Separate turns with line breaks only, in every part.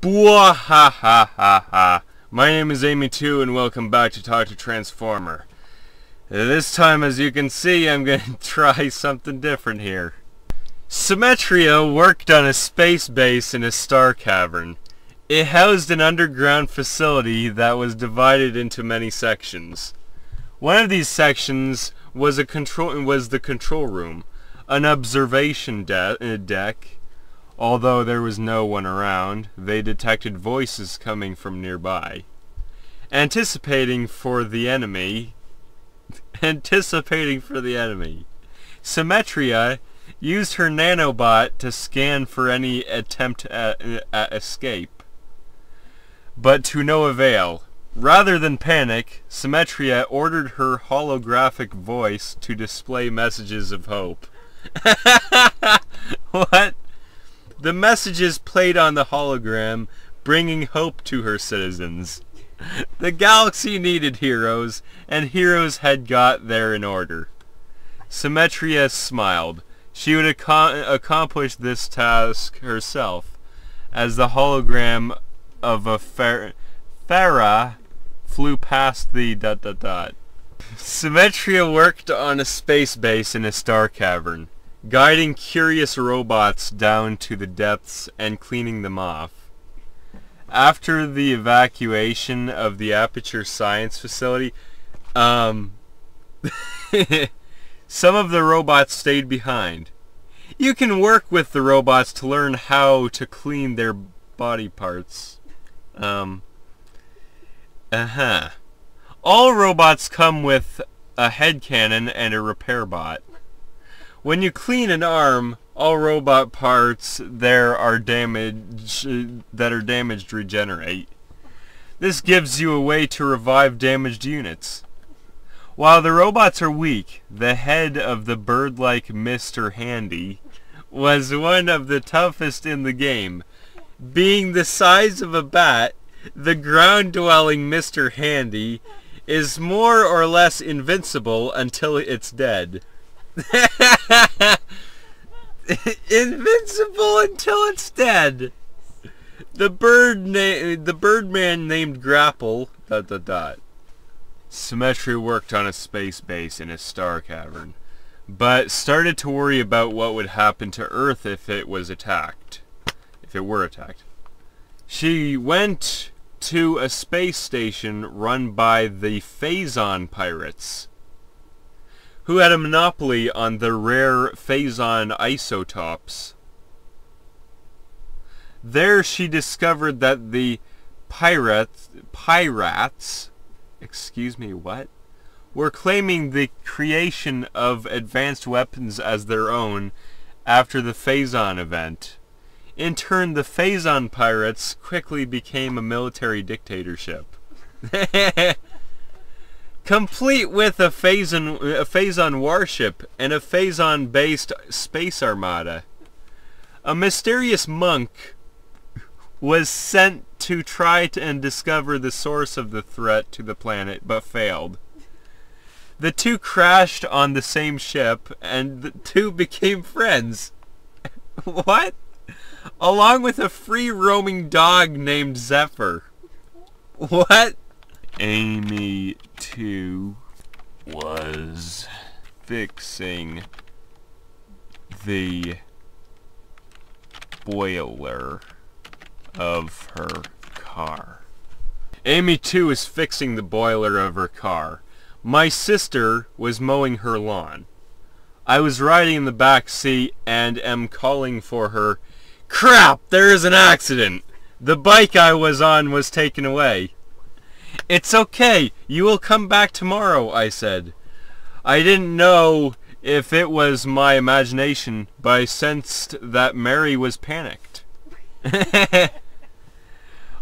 Bwahahaha. My name is Amy2 and welcome back to Talk to Transformer. This time, as you can see, I'm going to try something different here. Symmetria worked on a space base in a star cavern. It housed an underground facility that was divided into many sections. One of these sections was the control room, an observation deck. Although there was no one around, they detected voices coming from nearby. Anticipating for the enemy, Symmetria used her nanobot to scan for any attempt at escape. But to no avail. Rather than panic, Symmetria ordered her holographic voice to display messages of hope. What? The messages played on the hologram, bringing hope to her citizens. The galaxy needed heroes, and heroes had got there in order. Symmetria smiled. She would accomplish this task herself, as the hologram of a Farah flew past the ... Symmetria worked on a space base in a star cavern, guiding curious robots down to the depths and cleaning them off. After the evacuation of the Aperture Science Facility, some of the robots stayed behind. You can work with the robots to learn how to clean their body parts. All robots come with a headcanon and a repair bot. When you clean an arm, all robot parts that are damaged regenerate. This gives you a way to revive damaged units. While the robots are weak, the head of the bird-like Mr. Handy was one of the toughest in the game. Being the size of a bat, the ground-dwelling Mr. Handy is more or less invincible until it's dead. Invincible until it's dead. The Birdman named Grapple ... Symmetria worked on a space base in a star cavern, but started to worry about what would happen to Earth if it were attacked. She went to a space station run by the Phazon pirates, who had a monopoly on the rare Phazon isotopes. There she discovered that the pirates, were claiming the creation of advanced weapons as their own after the Phazon event. In turn, the Phazon pirates quickly became a military dictatorship. Complete with a Phazon warship and a Phazon-based space armada. A mysterious monk was sent to try and discover the source of the threat to the planet, but failed. The two crashed on the same ship, and the two became friends. What? Along with a free-roaming dog named Zephyr. What? Amy 2 was fixing the boiler of her car. Amy 2 is fixing the boiler of her car. My sister was mowing her lawn. I was riding in the back seat and am calling for her. Crap! There is an accident! The bike I was on was taken away. It's okay, you will come back tomorrow, I said. I didn't know if it was my imagination, but I sensed that Mary was panicked.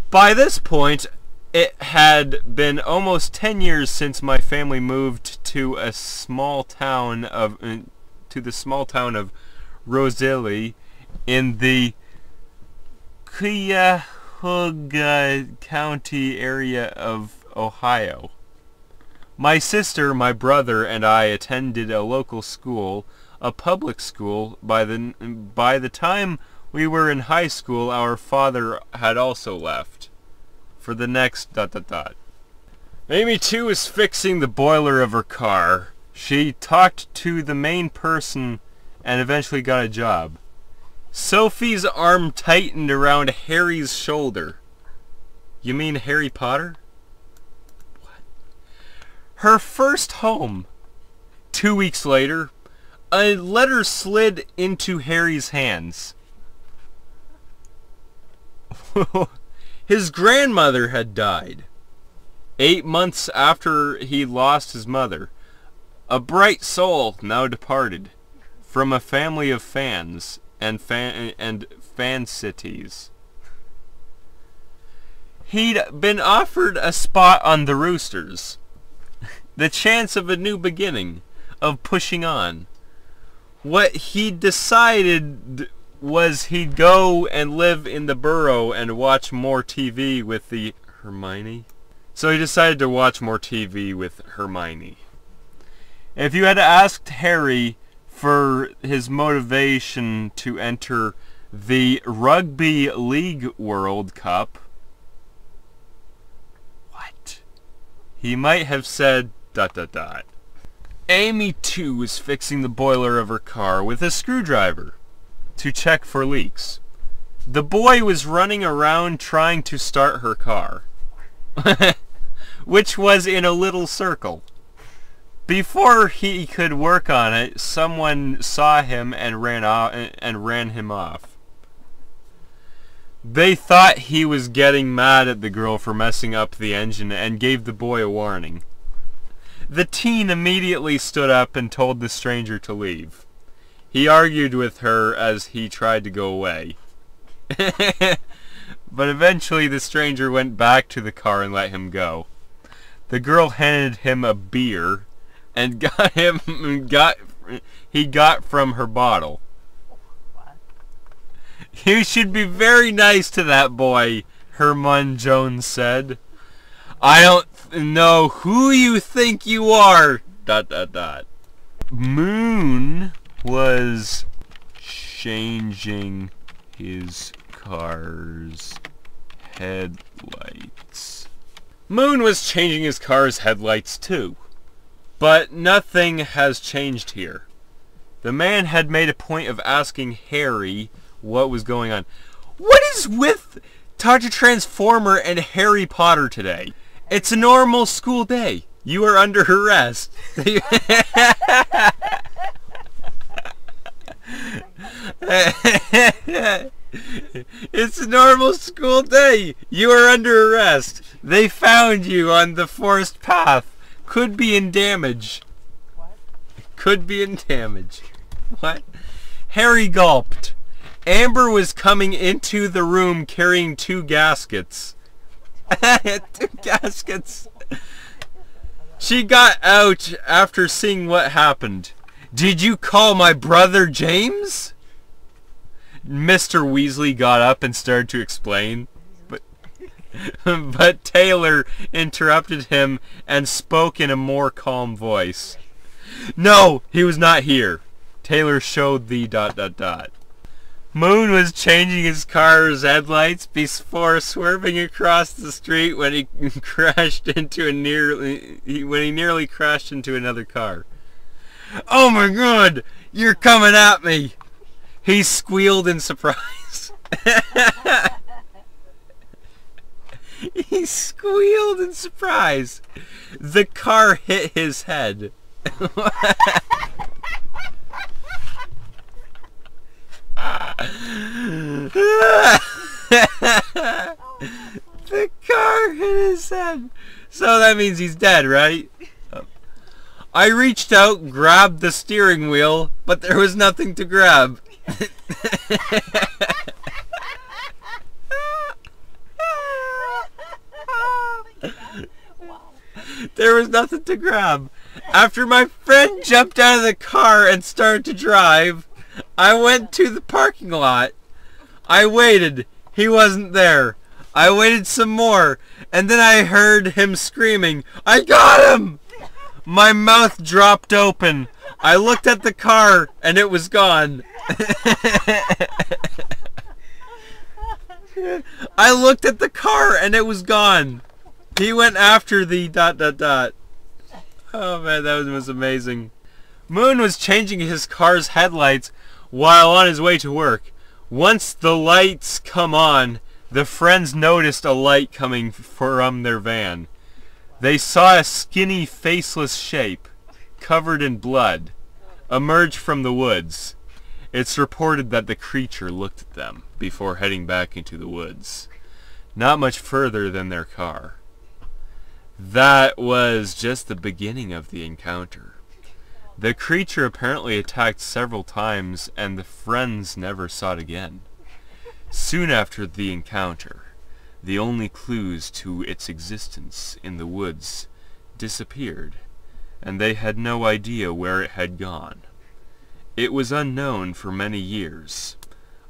By this point, it had been almost 10 years since my family moved to the small town of Rosalie in the Cuyahoga County area of Ohio. My sister, my brother, and I attended a local school, a public school. By the time we were in high school, our father had also left. For the next ... Amy too was fixing the boiler of her car. She talked to the main person and eventually got a job. Sophie's arm tightened around Harry's shoulder. You mean Harry Potter? What? Her first home. 2 weeks later, a letter slid into Harry's hands. His grandmother had died 8 months after he lost his mother. A bright soul now departed from a family of fans and fan cities. He'd been offered a spot on the Roosters, the chance of a new beginning, of pushing on. What he decided was he'd go and live in the Burrow and watch more TV with the Hermione. So he decided to watch more TV with Hermione. If you had asked Harry for his motivation to enter the Rugby League World Cup, what? He might have said ... Amy too was fixing the boiler of her car with a screwdriver to check for leaks. The boy was running around trying to start her car, which was in a little circle. Before he could work on it, someone saw him and ran him off. They thought he was getting mad at the girl for messing up the engine and gave the boy a warning. The teen immediately stood up and told the stranger to leave. He argued with her as he tried to go away. But eventually the stranger went back to the car and let him go. The girl handed him a beer and he got from her bottle. What? You should be very nice to that boy, Herman Jones said. I don't know who you think you are... Moon was changing his car's headlights. Moon was changing his car's headlights too. But nothing has changed here. The man had made a point of asking Harry what was going on. What is with Dr. Transformer and Harry Potter today? It's a normal school day. You are under arrest. It's a normal school day. You are under arrest. They found you on the forest path. Could be in damage. What? Could be in damage. What? Harry gulped. Amber was coming into the room carrying 2 gaskets. 2 gaskets. She got out after seeing what happened. Did you call my brother James? Mr. Weasley got up and started to explain. But Taylor interrupted him and spoke in a more calm voice. No, he was not here. Taylor showed the ... Moon was changing his car's headlights before swerving across the street when he nearly crashed into another car. Oh my God! You're coming at me! He squealed in surprise. He squealed in surprise. The car hit his head. The car hit his head. So that means he's dead, right? I reached out, grabbed the steering wheel, but there was nothing to grab. There was nothing to grab. After my friend jumped out of the car and started to drive, I went to the parking lot. I waited. He wasn't there. I waited some more, and then I heard him screaming, I got him! My mouth dropped open. I looked at the car, and it was gone. I looked at the car and it was gone. He went after the ... Oh man, that was amazing. Moon was changing his car's headlights while on his way to work. Once the lights come on, the friends noticed a light coming from their van. They saw a skinny, faceless shape, covered in blood, emerge from the woods. It's reported that the creature looked at them before heading back into the woods, not much further than their car. That was just the beginning of the encounter. The creature apparently attacked several times, and the friends never saw it again. Soon after the encounter, the only clues to its existence in the woods disappeared, and they had no idea where it had gone. It was unknown for many years,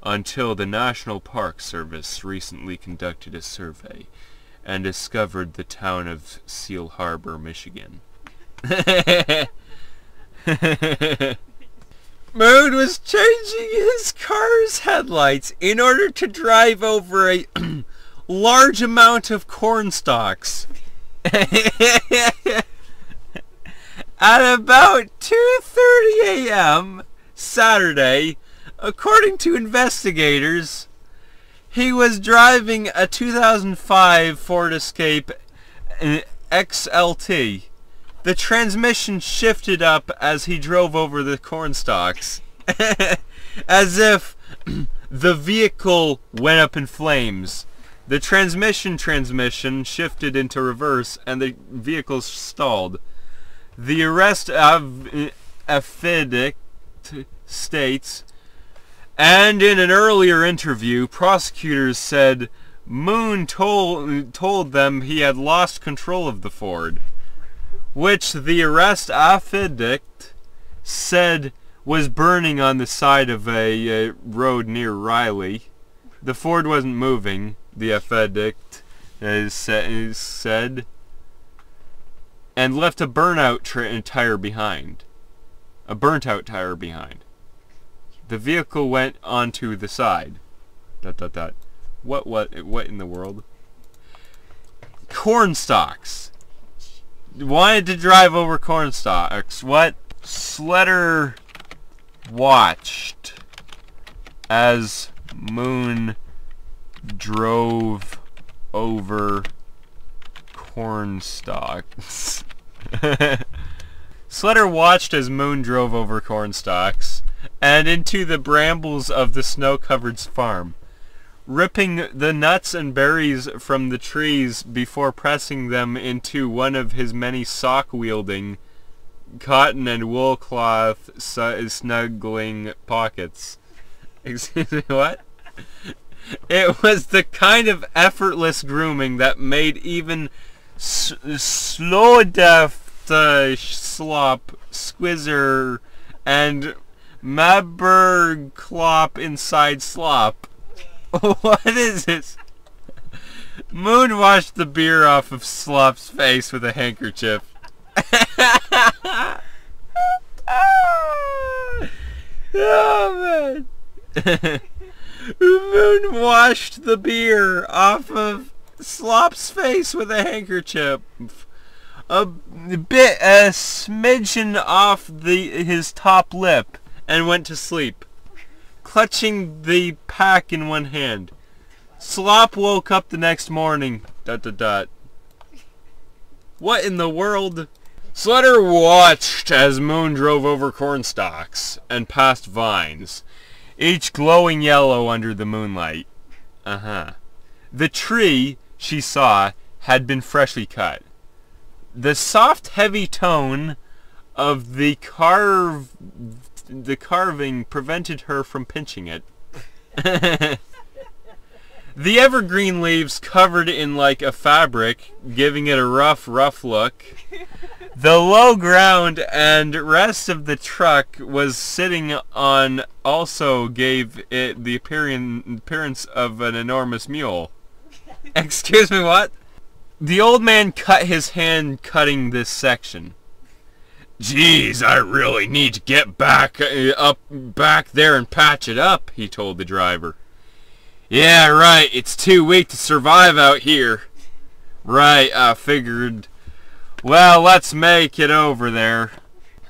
until the National Park Service recently conducted a survey and discovered the town of Seal Harbor, Michigan. Moon was changing his car's headlights in order to drive over a large amount of corn stalks. At about 2:30 a.m. Saturday, according to investigators, he was driving a 2005 Ford Escape XLT. The transmission shifted up as he drove over the corn stalks, as if the vehicle went up in flames. The transmission shifted into reverse, and the vehicle stalled. The arrest affidavit states, and in an earlier interview, prosecutors said Moon told them he had lost control of the Ford, which the arrest affidavit said was burning on the side of a road near Riley. The Ford wasn't moving, the affidavit said, and left a burnt-out tire behind. The vehicle went onto the side. ... What in the world? Corn stalks. Wanted to drive over corn stalks. What? Sletter watched as Moon drove over corn stalks. Sletter watched as Moon drove over corn stalks and into the brambles of the snow-covered farm, ripping the nuts and berries from the trees before pressing them into one of his many sock-wielding cotton and wool cloth snuggling pockets. Excuse me, what? It was the kind of effortless grooming that made even slow-deft slop, squizzer, and Maberg clop inside slop. What is this? Moon washed the beer off of Slop's face with a handkerchief. Oh man. Moon washed the beer off of Slop's face with a handkerchief. A smidgen off his top lip, and went to sleep, clutching the pack in one hand. Slop woke up the next morning. ... What in the world? Sletter watched as Moon drove over corn stalks and past vines, each glowing yellow under the moonlight. The tree, she saw, had been freshly cut. The soft, heavy tone of the carving prevented her from pinching it. The evergreen leaves covered in like a fabric, giving it a rough look. The low ground and rest of the truck was sitting on also gave it the appearance of an enormous mule. Excuse me, what? The old man cut his hand cutting this section. "Geez, I really need to get back there and patch it up," he told the driver. Yeah, right, it's too weak to survive out here. Right, I figured. Well, let's make it over there.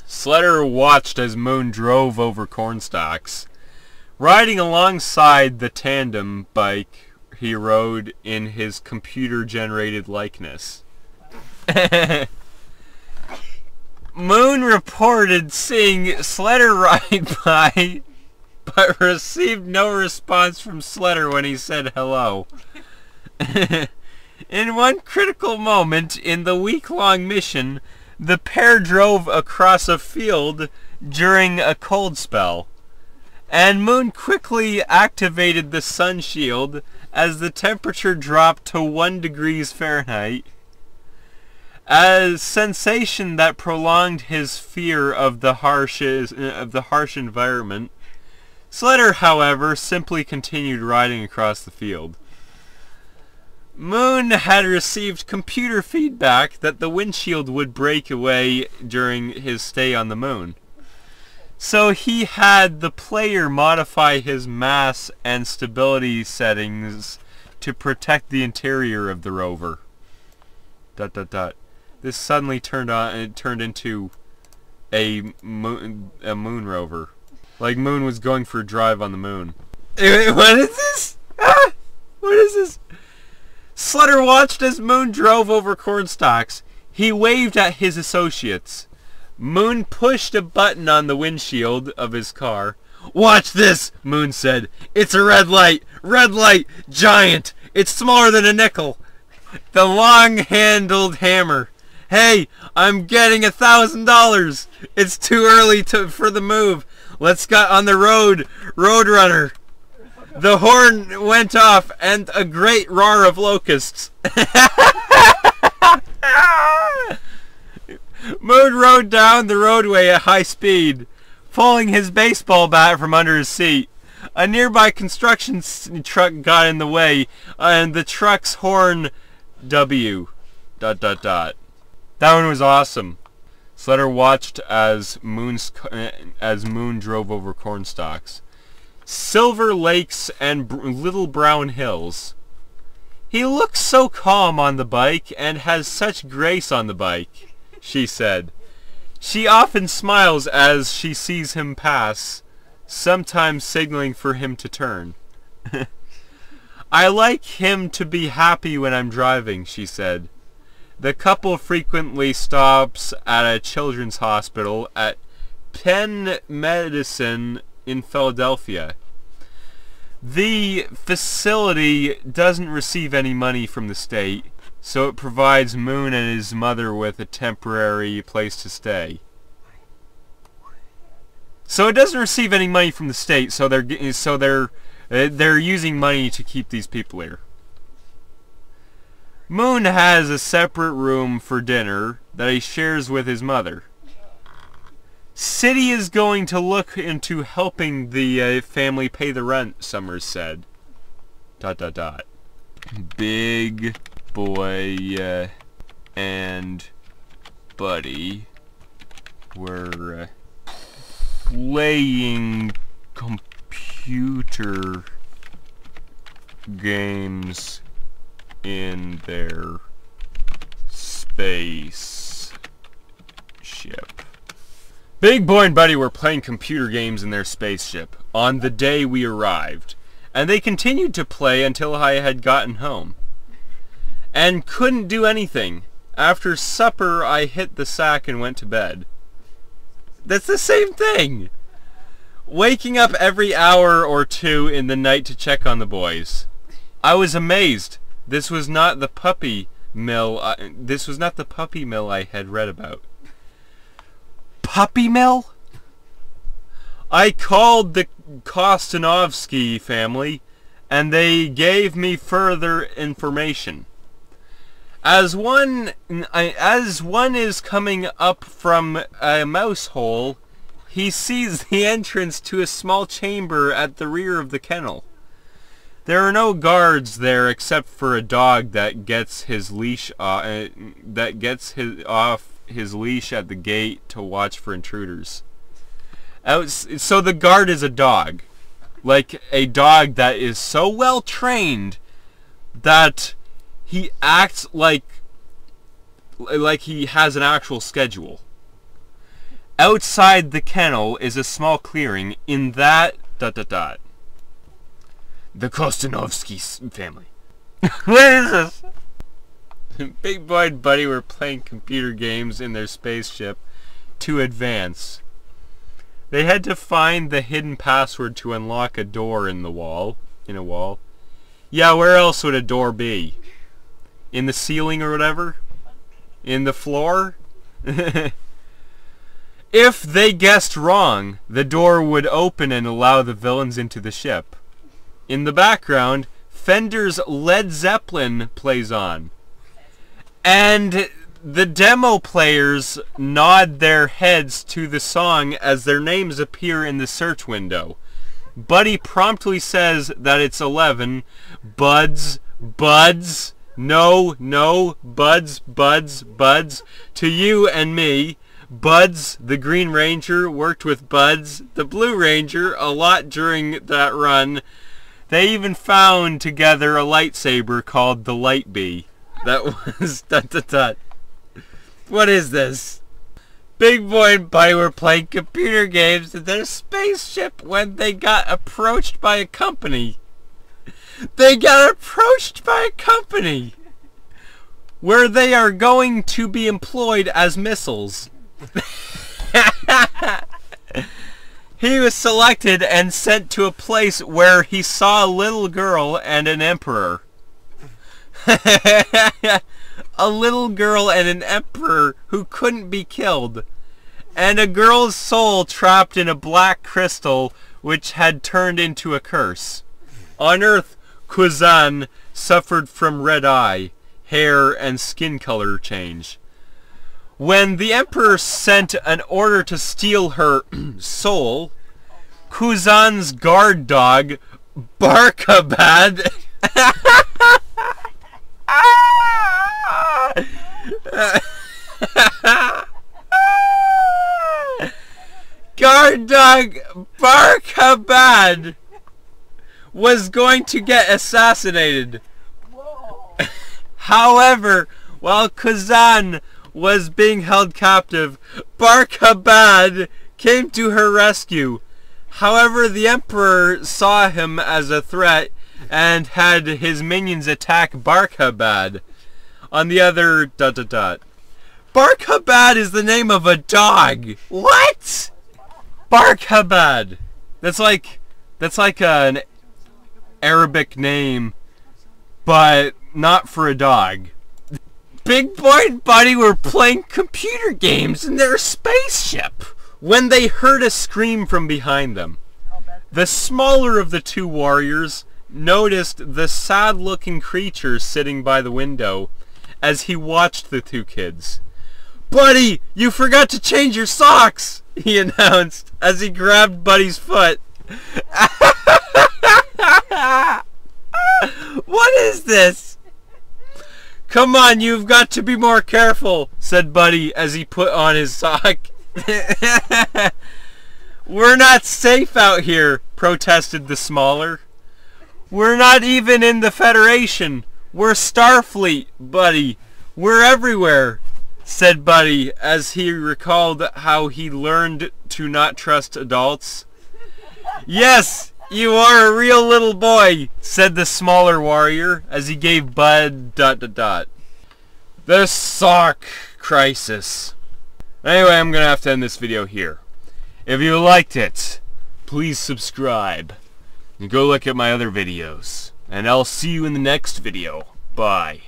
Sledder watched as Moon drove over cornstalks. Riding alongside the tandem bike he rode in his computer-generated likeness. Moon reported seeing Sledder ride by, but received no response from Sledder when he said hello. In one critical moment in the week-long mission, the pair drove across a field during a cold spell, and Moon quickly activated the sun shield as the temperature dropped to 1 degrees Fahrenheit. A sensation that prolonged his fear of the harsh environment. Sledder, however, simply continued riding across the field. Moon had received computer feedback that the windshield would break away during his stay on the moon. So he had the player modify his mass and stability settings to protect the interior of the rover. ... This suddenly turned into a moon rover. Like Moon was going for a drive on the moon. What is this? Ah! What is this? Sledder watched as Moon drove over cornstalks. He waved at his associates. Moon pushed a button on the windshield of his car. "Watch this," Moon said. "It's a red light. Red light. Giant. It's smaller than a nickel. The long-handled hammer. Hey, I'm getting $1,000. It's too early for the move. Let's get on the road, Roadrunner." The horn went off, and a great roar of locusts. Moon rode down the roadway at high speed, pulling his baseball bat from under his seat. A nearby construction truck got in the way, and the truck's horn W... ... That one was awesome. Sledder watched as Moon drove over cornstalks. Silver lakes and little brown hills. "He looks so calm on the bike and has such grace on the bike," she said. She often smiles as she sees him pass, sometimes signaling for him to turn. "I like him to be happy when I'm driving," she said. The couple frequently stops at a children's hospital at Penn Medicine in Philadelphia. The facility doesn't receive any money from the state, so it provides Moon and his mother with a temporary place to stay. So it doesn't receive any money from the state, so they're using money to keep these people here. Moon has a separate room for dinner that he shares with his mother. City is going to look into helping the family pay the rent, Summers said. ... Big Boy and Buddy were playing computer games in their spaceship. Big Boy and Buddy were playing computer games in their spaceship on the day we arrived, and they continued to play until I had gotten home. And couldn't do anything. After supper, I hit the sack and went to bed. That's the same thing! Waking up every hour or two in the night to check on the boys. I was amazed. This was not the puppy mill I had read about. Puppy mill? I called the Kostanovsky family, and they gave me further information. As one is coming up from a mouse hole, he sees the entrance to a small chamber at the rear of the kennel. There are no guards there except for a dog that gets his leash off his leash at the gate to watch for intruders. So the guard is a dog. Like a dog that is so well trained that he acts like he has an actual schedule. Outside the kennel is a small clearing in that ... The Kostanovsky family. What is this? Big Boy and Buddy were playing computer games in their spaceship to advance. They had to find the hidden password to unlock a door in a wall. Yeah, where else would a door be? In the ceiling or whatever? In the floor? If they guessed wrong, the door would open and allow the villains into the ship. In the background, Fender's Led Zeppelin plays on. And the demo players nod their heads to the song as their names appear in the search window. Buddy promptly says that it's 11. Buds, no, Buds, to you and me. Buds, the Green Ranger, worked with Buds, the Blue Ranger, a lot during that run. They even found together a lightsaber called the Light Bee. That was ... What is this? Big Boy and Buddy were playing computer games in their spaceship when they got approached by a company. They got approached by a company where they are going to be employed as missiles. He was selected and sent to a place where he saw a little girl and an emperor. A little girl and an emperor who couldn't be killed. And a girl's soul trapped in a black crystal which had turned into a curse. On Earth, Kuzan suffered from red eye, hair, and skin color change. When the Emperor sent an order to steal her soul, Kuzan's guard dog, Barkabad, guard dog Barkabad was going to get assassinated. However, while Kuzan was being held captive, Barkabad came to her rescue. However, the Emperor saw him as a threat and had his minions attack Barkabad. On the other ... Barkabad is the name of a dog. What? Barkabad. That's like an Arabic name, but not for a dog. Big Boy and Buddy were playing computer games in their spaceship when they heard a scream from behind them. The smaller of the two warriors noticed the sad-looking creature sitting by the window as he watched the two kids. "Buddy, you forgot to change your socks!" he announced as he grabbed Buddy's foot. What is this? "Come on, you've got to be more careful," said Buddy as he put on his sock. "We're not safe out here," protested the smaller. "We're not even in the Federation. We're Starfleet, Buddy. We're everywhere," said Buddy as he recalled how he learned to not trust adults. "Yes, you are a real little boy," said the smaller warrior as he gave Bud ... The sock crisis. Anyway, I'm gonna have to end this video here. If you liked it, please subscribe and go look at my other videos. And I'll see you in the next video. Bye.